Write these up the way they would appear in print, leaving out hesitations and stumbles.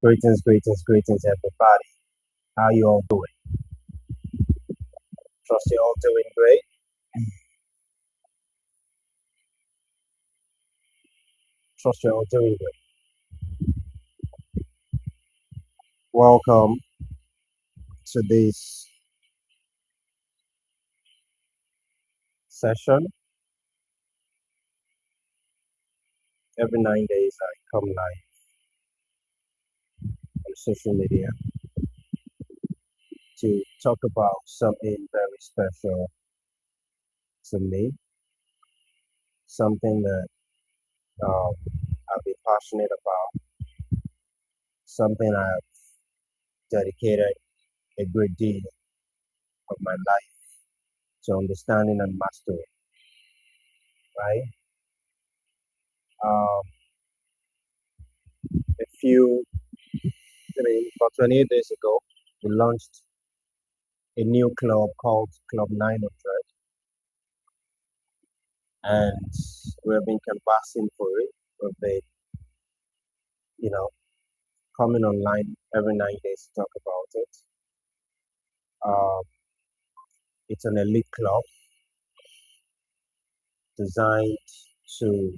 Greetings, everybody. How you all doing? Trust you're all doing great. Trust you're all doing great. Welcome to this session. Every 9 days, I come live on social media to talk about something very special to me, something that um, I've been passionate about, something I've dedicated a great deal of my life to understanding and mastering, right? Um, a few, about 28 days ago, we launched a new club called Club 900, and we've been canvassing for it. We've been, you know, coming online every 9 days to talk about it. Um, it's an elite club designed to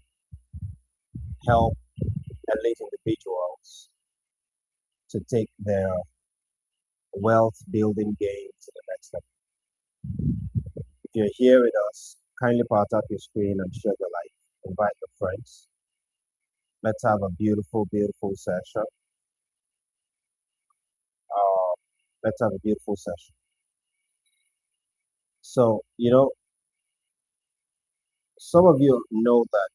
help elite individuals to take their wealth building game to the next level. If you're here with us, kindly power tap your screen and share the light. Invite your friends. Let's have a beautiful session. Uh, let's have a beautiful session. So, some of you know that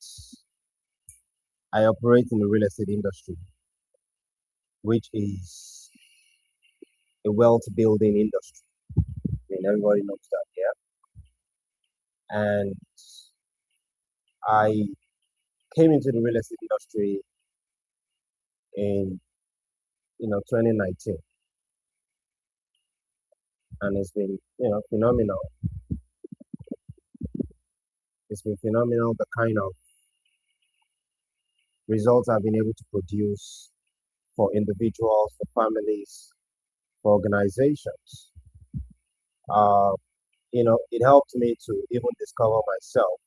I operate in the real estate industry, which is a wealth building industry. I mean, everybody knows that, yeah. And I came into the real estate industry in 2019, and it's been phenomenal. It's been phenomenal the kind of results I've been able to produce for individuals, for families, for organizations. Uh, it helped me to even discover myself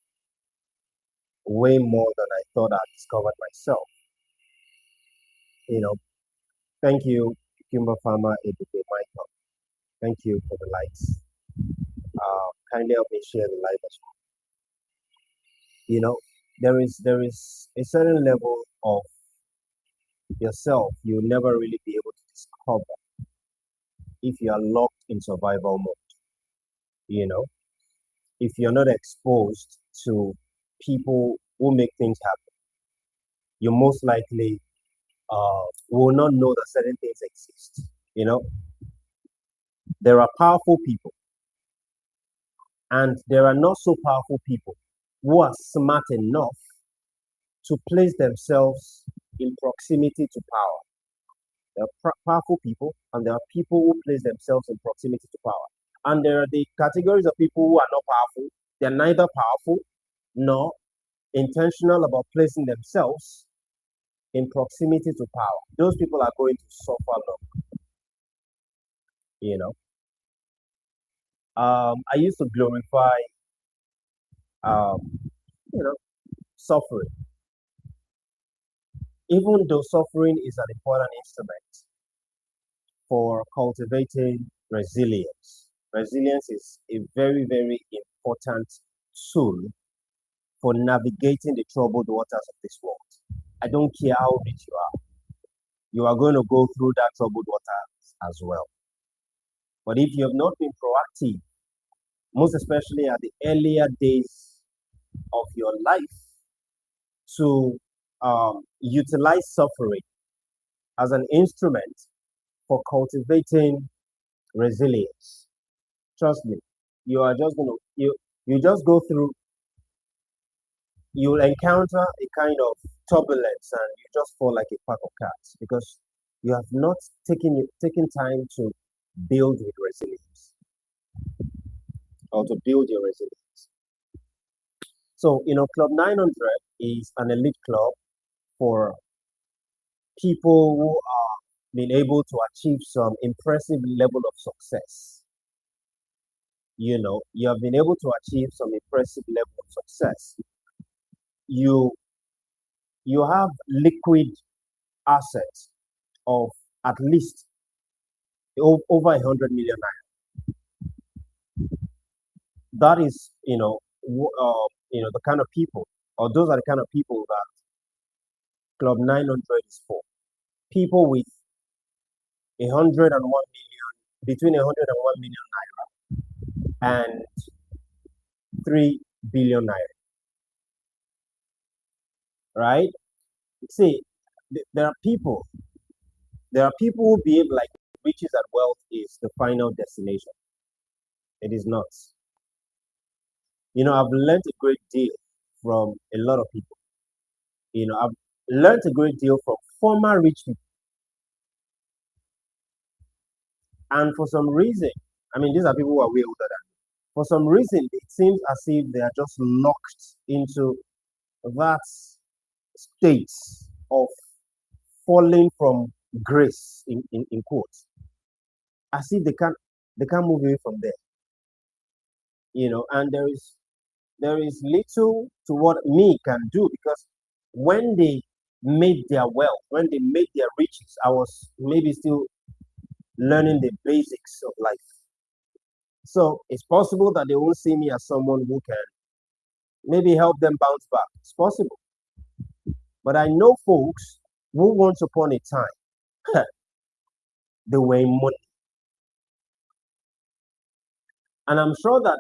way more than I thought I'd discovered myself. You know, thank you, Kimber Farmer, Ebube Michael. Thank you for the lights. Kindly help me share the light as well. There is a certain level of yourself you'll never really be able to discover if you are locked in survival mode. You know, if you're not exposed to people who make things happen, you most likely will not know that certain things exist. You know, there are powerful people and there are not so powerful people who are smart enough to place themselves in proximity to power. There are powerful people and there are people who place themselves in proximity to power. And there are the categories of people who are not powerful. They're neither powerful nor intentional about placing themselves in proximity to power. Those people are going to suffer long, you know. I used to glorify, um, you know, suffering, even though suffering is an important instrument for cultivating resilience. Resilience is a very important tool for navigating the troubled waters of this world. I don't care how rich you are going to go through that troubled waters as well. But if you have not been proactive, most especially at the earlier days of your life, to utilize suffering as an instrument for cultivating resilience, trust me, you are just going to you just go through, you'll encounter a kind of turbulence and you just fall like a pack of cards because you have not taken time to build with resilience or to build your resilience. So, Club 900 is an elite club for people who are been able to achieve some impressive level of success. You have been able to achieve some impressive level of success. You you have liquid assets of at least over 100 million naira. That is, the kind of people, or those are the kind of people that Club 900 is for. People with 101 million, between 101 million and 3 billion naira, right? See, there are people who behave like riches and wealth is the final destination. It is not. I've learned a great deal from a lot of people. I've learned a great deal from former rich people. And for some reason, I mean, these are people who are way older than me. For some reason, it seems as if they are just locked into that state of falling from grace in quotes. As if they can't move away from there. And there is little to what me can do, because when they made their wealth, when they made their riches, I was maybe still learning the basics of life. So it's possible that they won't see me as someone who can maybe help them bounce back. It's possible. But I know folks who once upon a time they were in money. And I'm sure that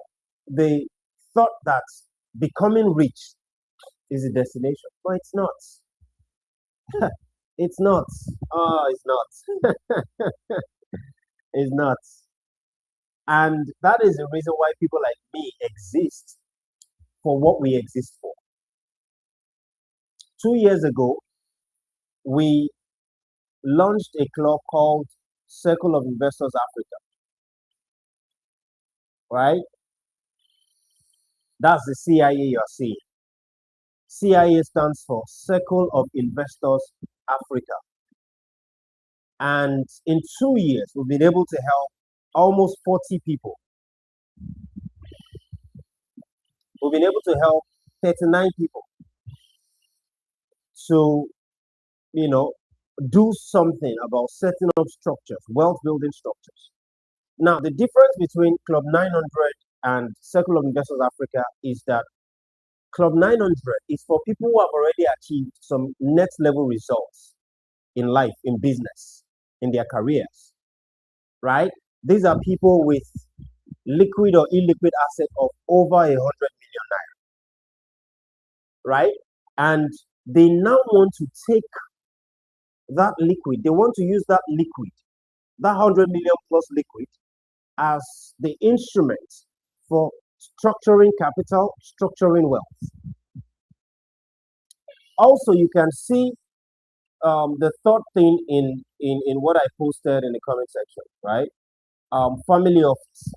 they thought that becoming rich is the destination. But it's not. It's not. Oh, it's not. It's not. And that is the reason why people like me exist for what we exist for. 2 years ago, we launched a club called Circle of Investors Africa, right? That's the CIA you're seeing. CIA stands for Circle of Investors Africa. And in 2 years, we've been able to help almost 40 people. We've been able to help 39 people to, do something about setting up structures, wealth building structures. Now, the difference between Club 900 and Circle of Investors Africa is that Club 900 is for people who have already achieved some next level results in life, in business, in their careers, right? These are people with liquid or illiquid asset of over 100 million naira, right? And they now want to take that liquid, they want to use that liquid, that 100 million plus liquid, as the instrument for structuring capital, structuring wealth. Also, you can see the third thing in what I posted in the comment section, right? Family office.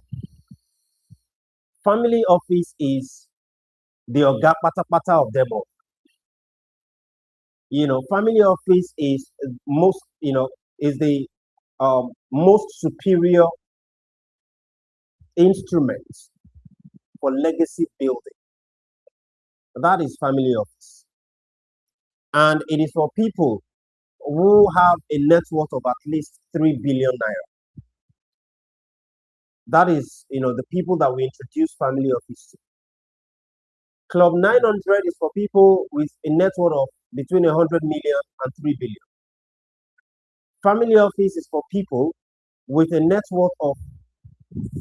Family office is the oga pata of them all. Family office is most, is the most superior instrument for legacy building. That is family office. And it is for people who have a net worth of at least 3 billion naira. That is, the people that we introduce family office to. Club 900 is for people with a net worth of between 100 million and 3 billion. Family office is for people with a net worth of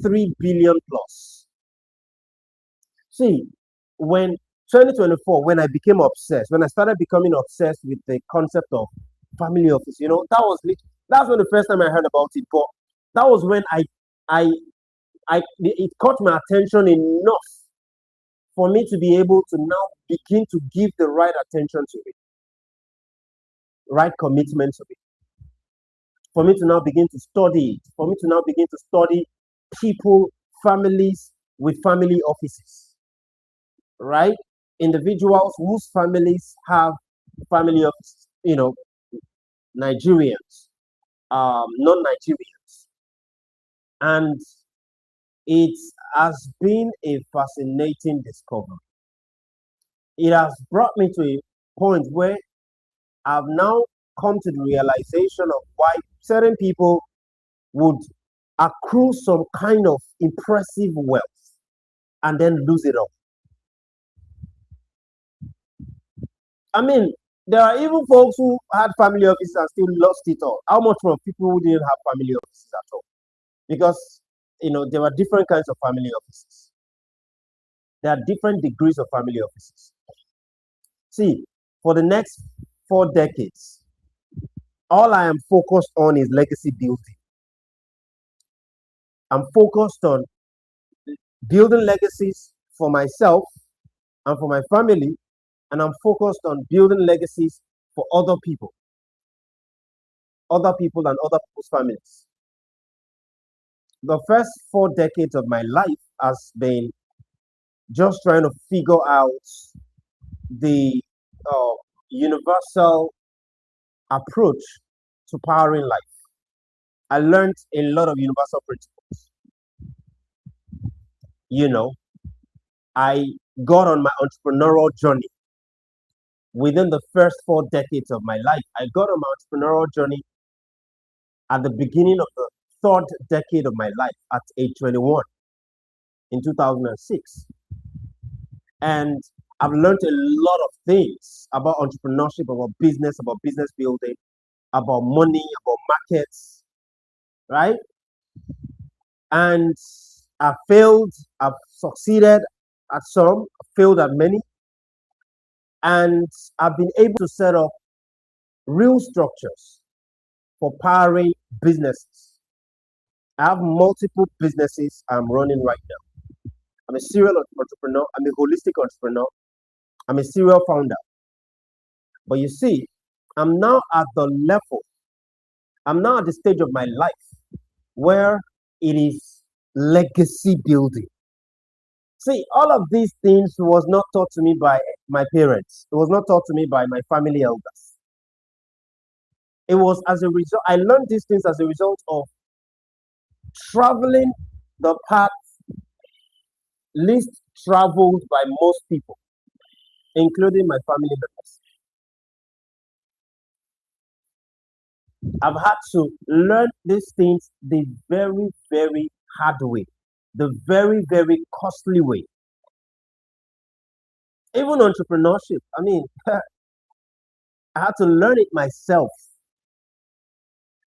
3 billion plus. See, when 2024, when I became obsessed, when I started becoming obsessed with the concept of family office, that's when the first time I heard about it. But that was when it caught my attention enough for me to be able to now begin to give the right attention to it, right commitment to it, for me to now begin to study it, for me to now begin to study people, families with family offices, right? Individuals whose families have family offices, Nigerians, non-Nigerians, and it has been a fascinating discovery. It has brought me to a point where I've now come to the realization of why certain people would accrue some kind of impressive wealth and then lose it all. I mean, there are even folks who had family offices and still lost it all. How much from people who didn't have family offices at all? Because there were different kinds of family offices. There are different degrees of family offices. See, for the next 4 decades, all I am focused on is legacy building. I'm focused on building legacies for myself and for my family, and I'm focused on building legacies for other people and other people's families. The first 4 decades of my life has been just trying to figure out the universal approach to powering life. I learned a lot of universal principles. I got on my entrepreneurial journey within the first 4 decades of my life. I got on my entrepreneurial journey at the beginning of the third decade of my life at age 21 in 2006. And I've learned a lot of things about entrepreneurship, about business building, about money, about markets, right? And I've failed, I've succeeded at some, I've failed at many, and I've been able to set up real structures for powering businesses. I have multiple businesses I'm running right now. I'm a serial entrepreneur, I'm a holistic entrepreneur, I'm a serial founder. But you see, I'm now at the level, I'm now at the stage of my life where it is legacy building. See, all of these things was not taught to me by my parents. It was not taught to me by my family elders. It was as a result, I learned these things as a result of traveling the path least traveled by most people, including my family members. I've had to learn these things the very, very hard way, the very, very costly way. Even entrepreneurship, I mean, I had to learn it myself.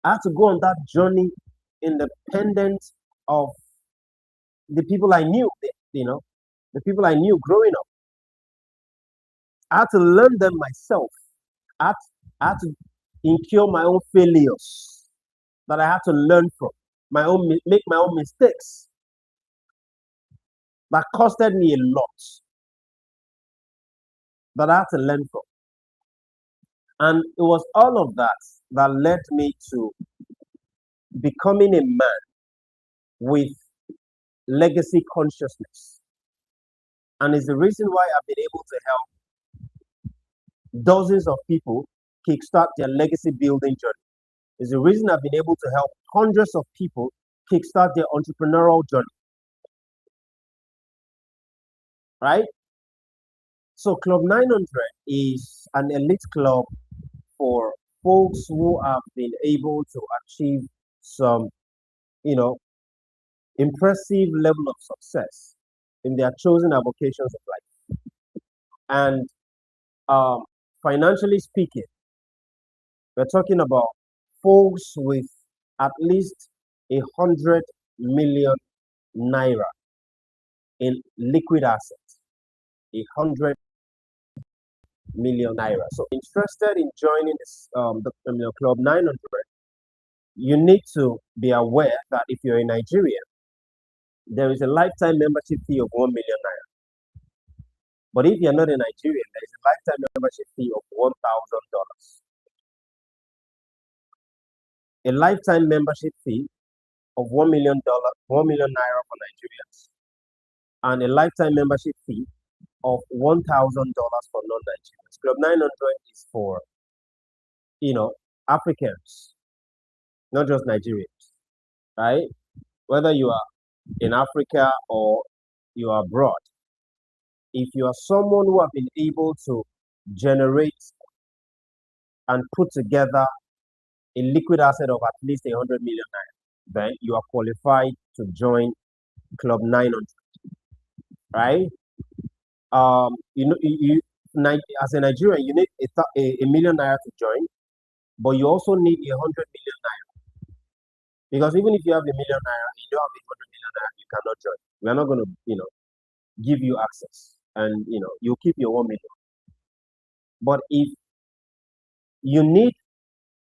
I had to go on that journey independent of the people I knew, the people I knew growing up. I had to learn them myself. I had, I had to incur my own failures that I had to learn from, make my own mistakes that costed me a lot, that I had to learn from. And it was all of that that led me to becoming a man with legacy consciousness. And it's the reason why I've been able to help dozens of people kickstart their legacy building journey. It's the reason I've been able to help hundreds of people kickstart their entrepreneurial journey. Right? So Club 900 is an elite club for folks who have been able to achieve some, impressive level of success in their chosen avocations of life. And financially speaking, we're talking about folks with at least 100 million naira in liquid assets. 100 million naira. So, interested in joining this the Club 900, you need to be aware that if you're in Nigeria, there is a lifetime membership fee of 1 million naira. But if you're not in Nigeria, there is a lifetime membership fee of $1,000. A lifetime membership fee of $1 million for Nigerians, and a lifetime membership fee of $1,000 for non-Nigerians. Club 900 is for Africans not just Nigerians, right? Whether you are in Africa or you are abroad, if you are someone who have been able to generate and put together a liquid asset of at least 100 million naira, then you are qualified to join Club 900, right? As a Nigerian, you need a million naira to join, but you also need 100 million naira because even if you have a million naira, you don't have 100 million naira, you cannot join. We are not going to, give you access, and you keep your 1 million. But if you need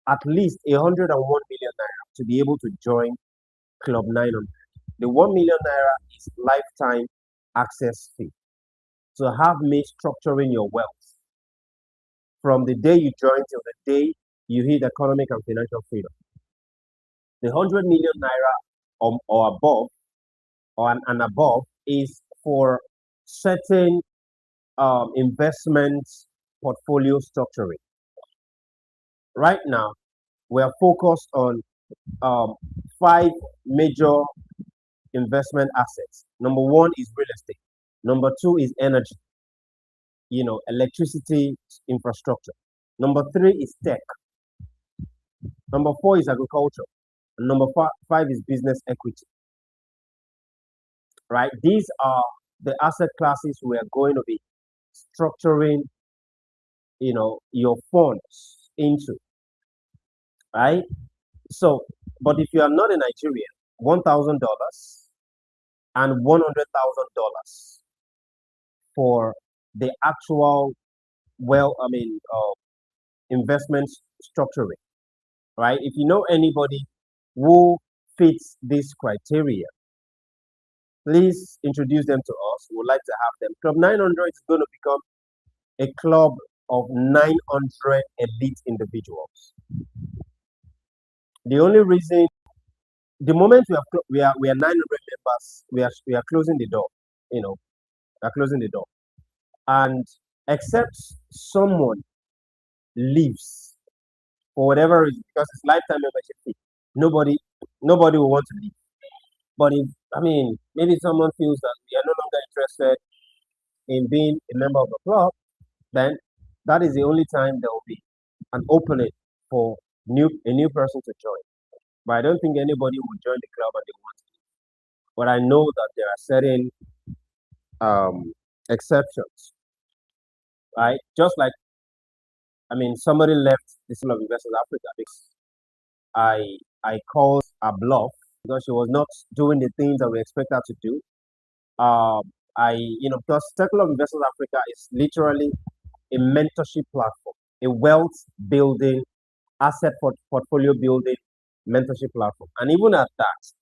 at least 101 million naira to be able to join Club 900, the 1 million naira is lifetime access fee to have me structuring your wealth from the day you join till the day you hit economic and financial freedom. The 100 million naira or above and above is for certain investment portfolio structuring. Right now, we are focused on um, five major investment assets. Number one is real estate. Number two is energy, electricity infrastructure. Number three is tech. Number four is agriculture. And number five is business equity. Right? These are the asset classes we are going to be structuring, your funds into. Right? So, but if you are not a Nigerian, $1,000 and $100,000 for the actual, investment structuring, right? If you know anybody who fits this criteria, please introduce them to us. We would like to have them. Club 900 is going to become a club of 900 elite individuals. The only reason, the moment we are 900 members, we are closing the door. We are closing the door, and except someone leaves for whatever reason, because it's lifetime membership fee, nobody nobody will want to leave. But if maybe someone feels that we are no longer interested in being a member of the club, then that is the only time there will be an opening for a new person to join. But I don't think anybody will join the club and they want to. But I know that there are certain exceptions, right? Just like somebody left the School of Investors Africa because I called a bluff because she was not doing the things that we expect her to do. Because Circle of Investors Africa is literally a mentorship platform, a wealth building, asset portfolio building mentorship platform. And even at that,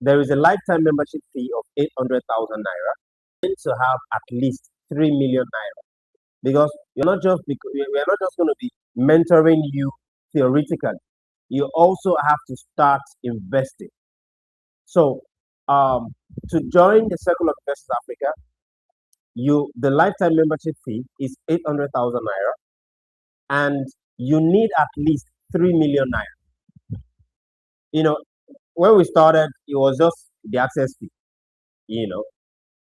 there is a lifetime membership fee of 800,000 naira to have at least 3 million naira. Because we are not just going to be mentoring you theoretically. You also have to start investing. So, to join the Circle of Investors Africa, the lifetime membership fee is 800,000 naira, and you need at least 3 million naira. When we started, it was just the access fee,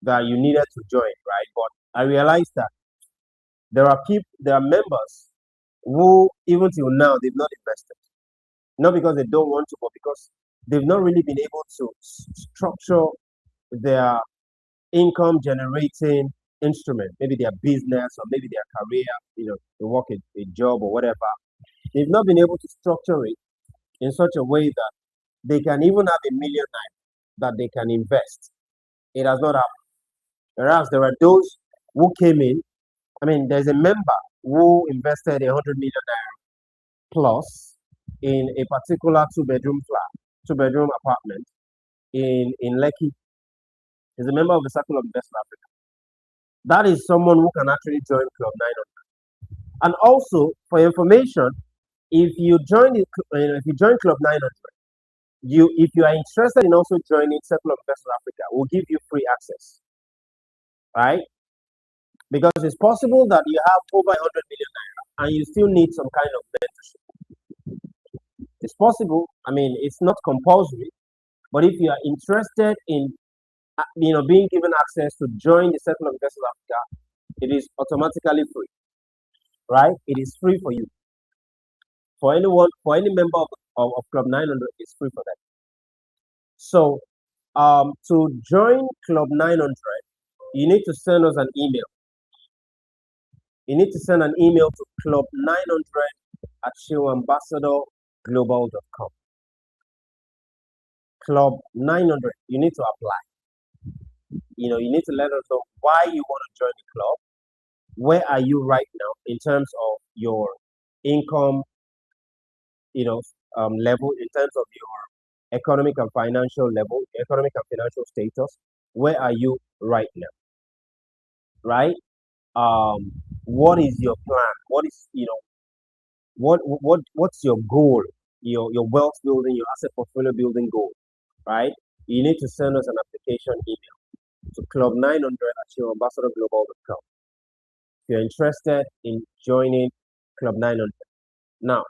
that you needed to join, right? But I realized that there are members who, even till now, they've not invested. Not because they don't want to, but because they've not really been able to structure their income generating instrument, maybe their business or maybe their career, they work a job or whatever. They've not been able to structure it in such a way that they can even have a million naira that they can invest. It has not happened. Whereas there are those who came in. There's a member who invested 100 million naira plus in a particular two-bedroom apartment in Lekki. He's a member of the Circle of Investment Africa. That is someone who can actually join Club 900. And also, for information, if you join Club 900, if you are interested in also joining Circle of Investment Africa, we'll give you free access, right? Because it's possible that you have over 100 million naira and you still need some kind of mentorship. possible. I mean, it's not compulsory, but if you are interested in being given access to join the Circle of Investors Africa, it is automatically free, right? It is free for you. For anyone, for any member of Club 900, it's free for them. So, to join Club 900, you need to send us an email. You need to send an email to club900@showambassadorglobal.com. Club 900, you need to apply. You need to let us know why you want to join the club. Where are you right now in terms of your income, level, in terms of your economic and financial status? Where are you right now? Right? What is your plan? What is what's your goal? Your wealth building, your asset portfolio building goal, right? You need to send us an application email to club900@showambassadorglobal.com if you're interested in joining Club 900. Now,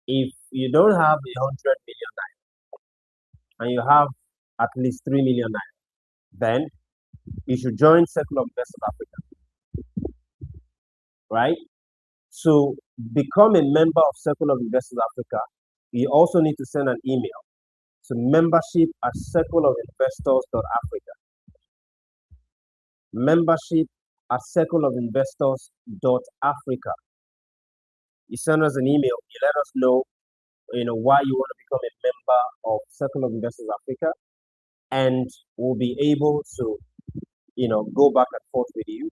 if you don't have 100 million naira and you have at least 3 million naira, then you should join Circle of Investors Africa, right? To become a member of Circle of Investors Africa, you also need to send an email to membership@circleofinvestors.africa. Membership@circleofinvestors.africa. You send us an email, you let us know, why you want to become a member of Circle of Investors Africa, and we'll be able to, go back and forth with you,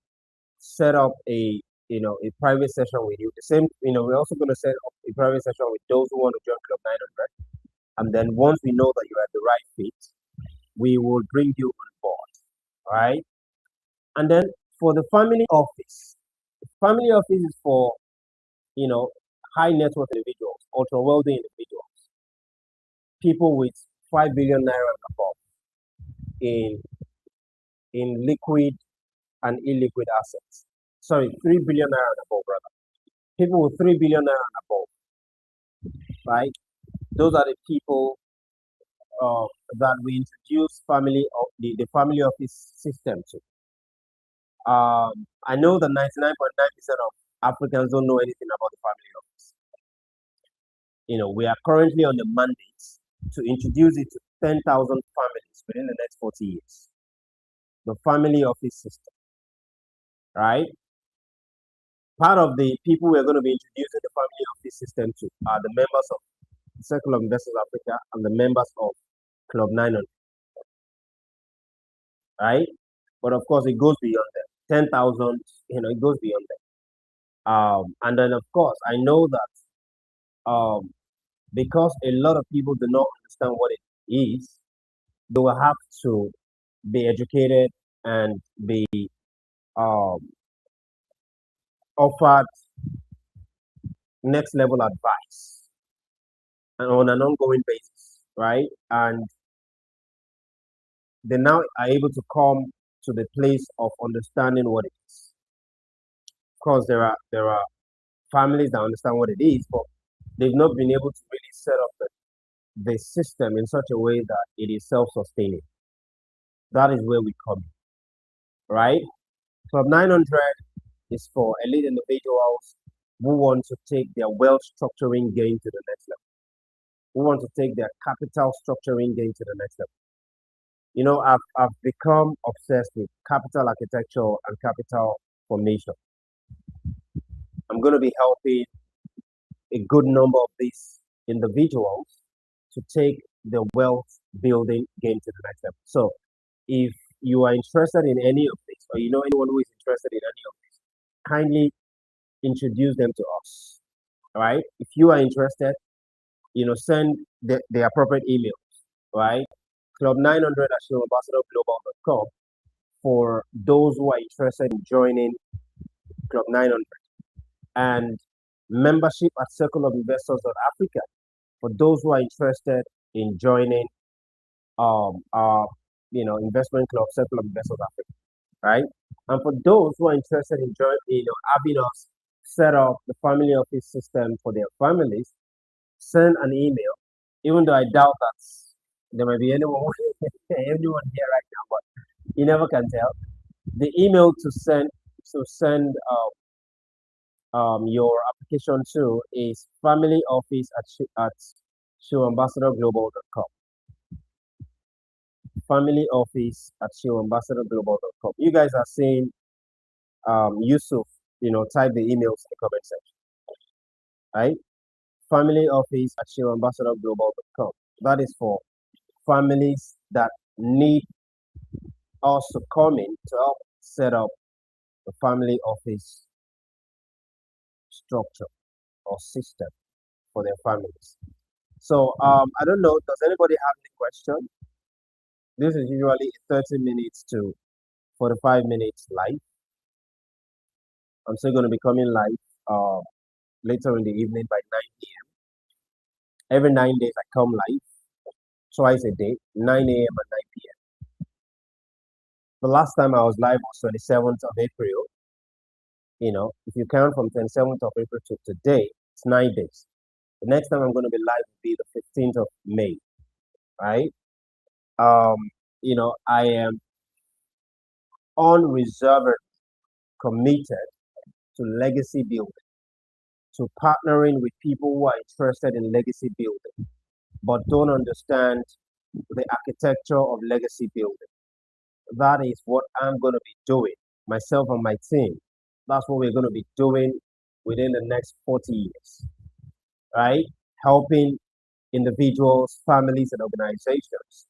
set up a private session with you. The same, we're also going to set up a private session with those who want to join Club 900. And then once we know that you are the right fit, we will bring you on board. Right? And then for the family office is for, high net worth individuals, ultra wealthy individuals, people with 5 billion naira and above in liquid and illiquid assets. Sorry, 3 billion naira and above, brother. People with 3 billion naira and above, right? Those are the people that we introduce the family office system to. I know that 99.9% of Africans don't know anything about the family office. We are currently on the mandate to introduce it to 10,000 families within the next 40 years. The family office system, right? Part of the people we're going to be introducing the family office system to are the members of Circle of Investors Africa and the members of Club 900, right? But of course, it goes beyond that. 10,000, it goes beyond that. And then, of course, I know that because a lot of people do not understand what it is, they will have to be educated and be um, offered next level advice and on an ongoing basis, right? And they now are able to come to the place of understanding what it is. Of course, there are families that understand what it is, but they've not been able to really set up the system in such a way that it is self-sustaining. That is where we come in, right? Club 900 is for elite individuals who want to take their wealth structuring game to the next level, who want to take their capital structuring game to the next level. I've become obsessed with capital architecture and capital formation. I'm going to be helping a good number of these individuals to take the wealth building game to the next level. So if you are interested in any of this, or you know anyone who is interested in any of this, kindly introduce them to us. All right. If you are interested, send the appropriate emails, right? club900@showambassadorglobal.com for those who are interested in joining Club 900, and membership@circleofinvestors.africa for those who are interested in joining our investment club, Circle of Investors Africa, right? And for those who are interested in joining, having us set up the family office system for their families, send an email Even though I doubt that there might be anyone anyone here right now, but you never can tell. The email to send your application to is familyoffice at showambassadorglobal.com. Familyoffice at showambassadorglobal.com. You guys are saying Yusuf, type the emails in the comment section, right? Familyoffice at showambassadorglobal.com. That is for families that need us to come in to help set up the family office structure or system for their families. So I don't know. Does anybody have any question? This is usually 30 minutes to 45 minutes live. I'm still going to be coming live later in the evening by 9 p.m. Every 9 days I come live twice a day, 9 a.m. and 9 p.m. The last time I was live was 27th of April. If you count from 27th of April to today, it's 9 days. The next time I'm going to be live will be the 15th of May, right? I am unreservedly committed to legacy building, to partnering with people who are interested in legacy building, but don't understand the architecture of legacy building. That is what I'm going to be doing, myself and my team. That's what we're going to be doing within the next 40 years, right? Helping individuals, families, and organizations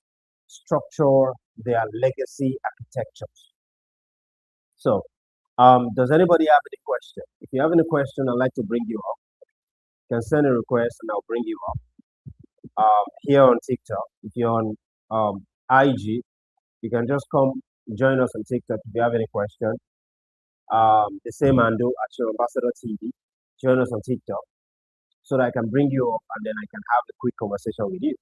structure their legacy architectures. So, does anybody have any question? If you have any question, I'd like to bring you up. You can send a request and I'll bring you up. Here on TikTok, if you're on IG, you can just come join us on TikTok if you have any question. The same handle at your ambassador TV. Join us on TikTok so that I can bring you up and then I can have a quick conversation with you.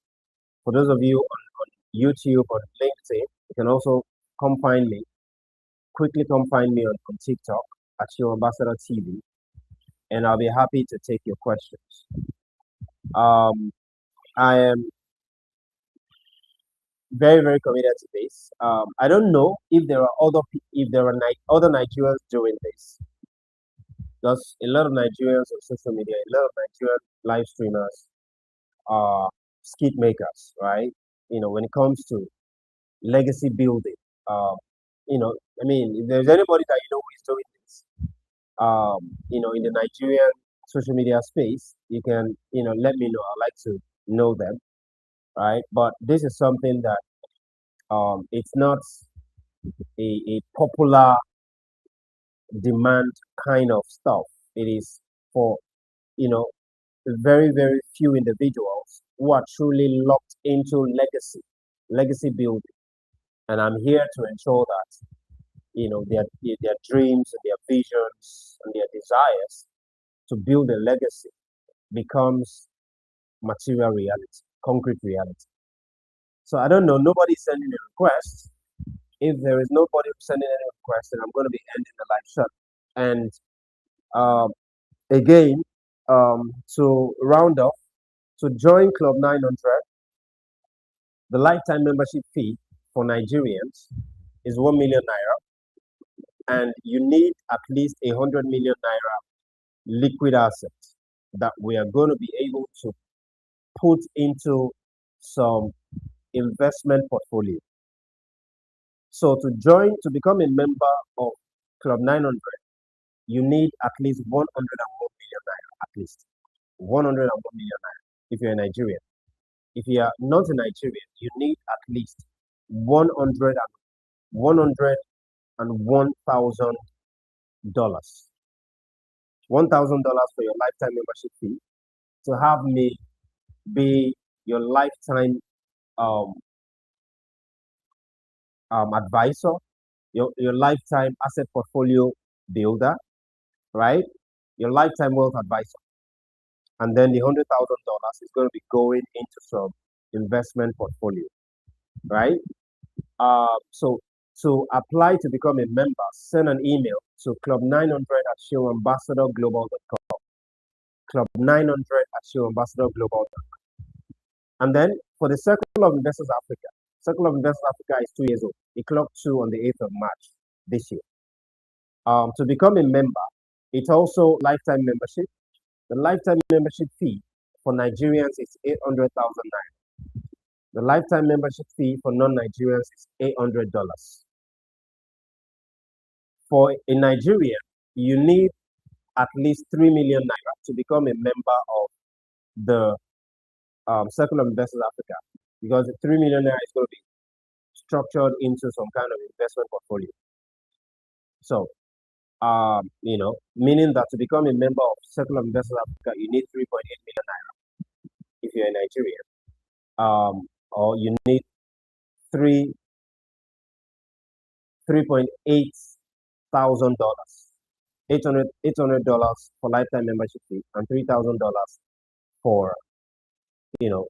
For those of you on YouTube or LinkedIn, you can also come find me. Quickly come find me on TikTok at your ambassador TV, and I'll be happy to take your questions. I am very, very committed to this. I don't know if there are other Nigerians doing this. Because a lot of Nigerians on social media, a lot of Nigerian live streamers are skit makers, right? When it comes to legacy building, if there's anybody that who is doing this, in the Nigerian social media space, you can, let me know. I'd like to know them, right? But this is something that it's not a popular demand kind of stuff. It is for, very, very few individuals who are truly locked into legacy building. And I'm here to ensure that, their dreams and their visions and their desires to build a legacy becomes material reality, concrete reality. So I don't know, nobody's sending a request. If there is nobody sending any request, then I'm going to be ending the live shot. And again, to round off, to join Club 900, the lifetime membership fee for Nigerians is 1 million naira, and you need at least 100 million naira liquid assets that we are going to be able to put into some investment portfolio. So to become a member of Club 900, you need at least 101 million naira, at least 101 million naira if you're a Nigerian. If you are not a Nigerian, you need at least 100 and $1,000. $1,000 for your lifetime membership fee to have me be your lifetime um, advisor, your lifetime asset portfolio builder, right? Your lifetime wealth advisor. And then the $100,000 is going to be going into some investment portfolio, right? So to apply to become a member, send an email to club900 at showambassadorglobal.com. Club900 at showambassadorglobal.com. And then for the Circle of Investors Africa, Circle of Investors Africa is 2 years old. It clocked 2 on the 8th of March this year. To become a member, it's also lifetime membership. The lifetime membership fee for Nigerians is 800,000 naira. The lifetime membership fee for non-Nigerians is $800. For a Nigerian, you need at least 3 million naira to become a member of the Circle of Investors Africa, because the 3 million naira is going to be structured into some kind of investment portfolio. So, meaning that to become a member of Circle of Investors Africa, you need 3.8 million naira if you're a Nigerian, or you need three $3.8 thousand, $800 for lifetime membership fee, and $3,000 for you know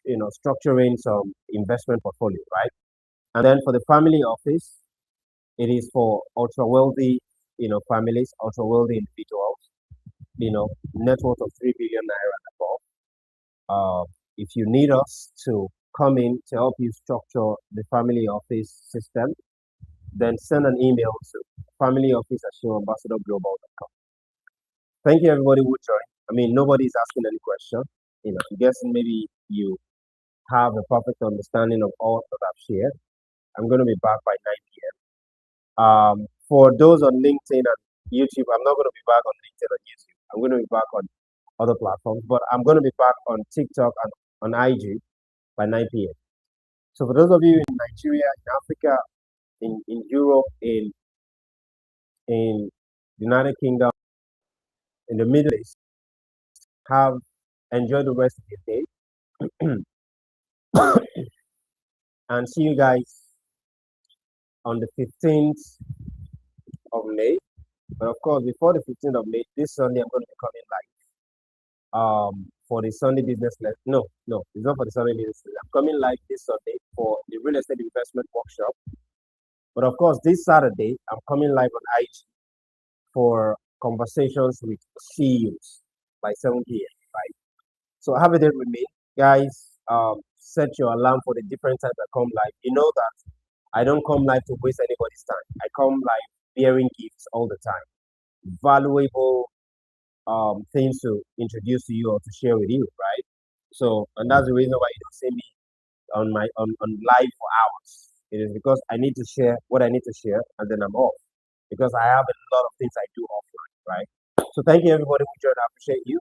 structuring some investment portfolio, right? And then for the family office, it is for ultra wealthy, families, ultra wealthy individuals, net worth of 3 billion naira and above. If you need us to come in to help you structure the family office system, then send an email to familyoffice@showambassadorglobal.com. Thank you, everybody who joined. I mean, nobody's asking any question. I'm guessing maybe you have a perfect understanding of all that I've shared. I'm going to be back by 9 p.m. For those on LinkedIn and YouTube, I'm not going to be back on LinkedIn and YouTube. I'm going to be back on other platforms, but I'm going to be back on TikTok and on IG by 9 p.m. So for those of you in Nigeria, in Africa, in Europe, in the United Kingdom, in the Middle East, have enjoy the rest of your day, and see you guys on the 15th of May. But of course, before the 15th of May, this Sunday I'm going to be coming live for the Sunday business lesson. No, it's not for the Sunday business lesson. I'm coming live this Sunday for the real estate investment workshop. But of course, this Saturday I'm coming live on IG for conversations with CEOs by 7 p.m. Right? So have a day with me, guys. Set your alarm for the different times I come live. You know that I don't come live to waste anybody's time. I come live bearing gifts all the time, valuable things to introduce to you or to share with you, right? So, and that's the reason why you don't see me on live for hours. It is because I need to share what I need to share, and then I'm off because I have a lot of things I do offline, right? So, thank you everybody who joined. I appreciate you.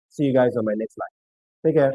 See you guys on my next live. Take care.